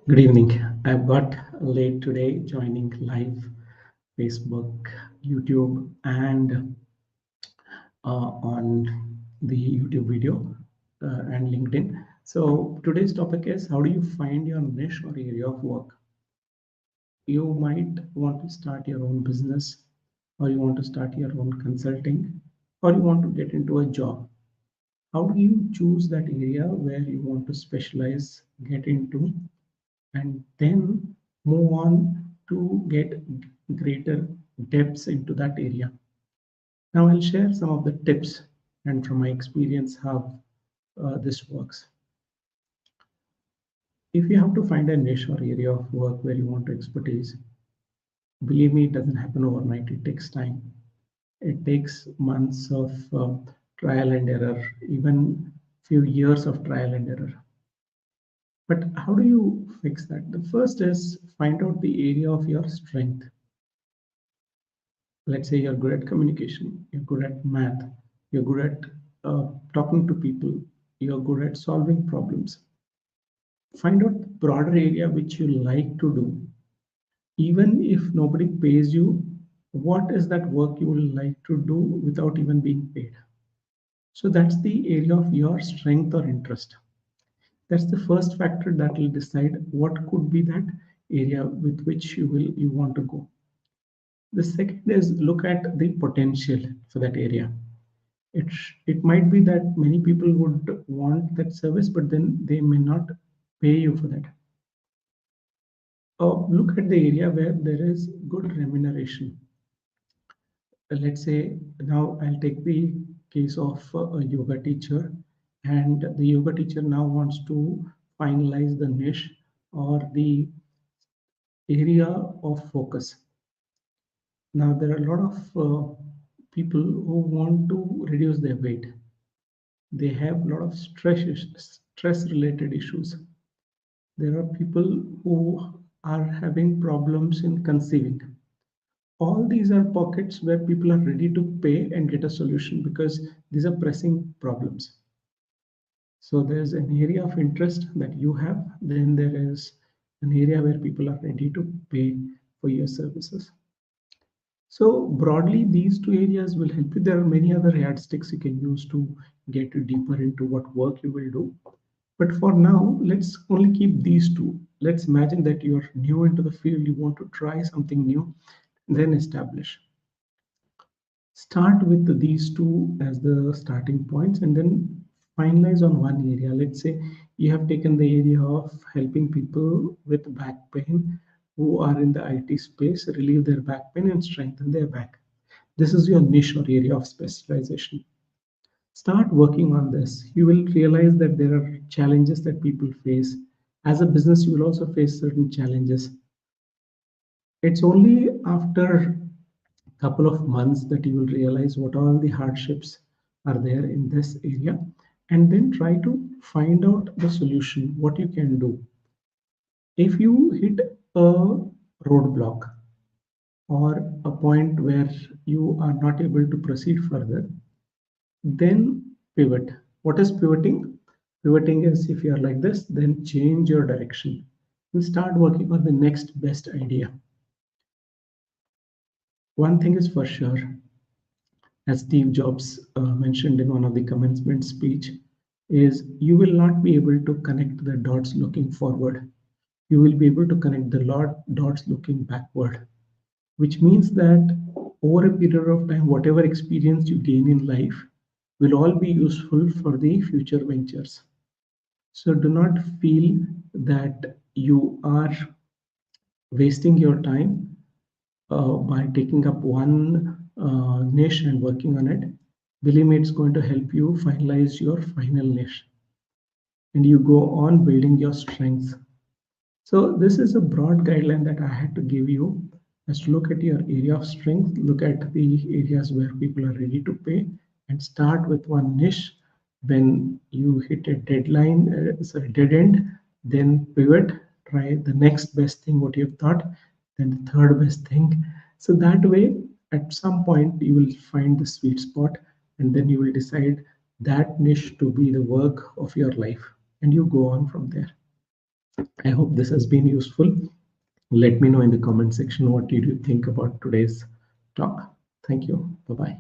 Good evening. I've got late today joining live Facebook, YouTube, and on the YouTube video and LinkedIn. So today's topic is how do you find your niche or area of work? You might want to start your own business, or you want to start your own consulting, or you want to get into a job. How do you choose that area where you want to specialize, get into, and then move on to get greater depths into that area? Now I'll share some of the tips and from my experience how this works. If you have to find a niche or area of work where you want to expertise, believe me, it doesn't happen overnight. It takes time. It takes months of trial and error, even few years of trial and error. But how do you fix that? The first is find out the area of your strength. Let's say you're good at communication, you're good at math, you're good at talking to people, you're good at solving problems. Find out the broader area which you like to do. Even if nobody pays you, what is that work you will like to do without even being paid? So that's the area of your strength or interest. That's the first factor that will decide what could be that area with which you want to go. The second is look at the potential for that area. It might be that many people would want that service, but then they may not pay you for that. Look at the area where there is good remuneration. Let's say now I'll take the case of a yoga teacher, and the yoga teacher now wants to finalize the niche or the area of focus. Now there are a lot of people who want to reduce their weight. They have a lot of stress related issues. There are people who are having problems in conceiving. All these are pockets where people are ready to pay and get a solution because these are pressing problems. So there's an area of interest that you have, then there is an area where people are ready to pay for your services. So broadly, these two areas will help you. There are many other yardsticks you can use to get you deeper into what work you will do. But for now, let's only keep these two. Let's imagine that you're new into the field, you want to try something new, then establish. Start with these two as the starting points and then finalize on one area. Let's say you have taken the area of helping people with back pain who are in the IT space, relieve their back pain and strengthen their back. This is your niche or area of specialization. Start working on this. You will realize that there are challenges that people face. As a business, you will also face certain challenges. It's only after a couple of months that you will realize what all the hardships are there in this area, and then try to find out the solution, what you can do. If you hit a roadblock or a point where you are not able to proceed further, then pivot. What is pivoting? Pivoting is if you are like this, then change your direction and start working on the next best idea. One thing is for sure, as Steve Jobs mentioned in one of the commencement speech, is you will not be able to connect the dots looking forward. You will be able to connect the dots looking backward, which means that over a period of time, whatever experience you gain in life will all be useful for the future ventures. So do not feel that you are wasting your time by taking up one niche and working on it. Believe me, it's going to help you finalize your final niche and you go on building your strengths. So this is a broad guideline that I had to give you as to look at your area of strength, look at the areas where people are ready to pay and start with one niche. When you hit a dead end, then pivot, try the next best thing what you've thought, then the third best thing. So that way, at some point, you will find the sweet spot and then you will decide that niche to be the work of your life and you go on from there. I hope this has been useful. Let me know in the comment section what did you think about today's talk. Thank you. Bye-bye.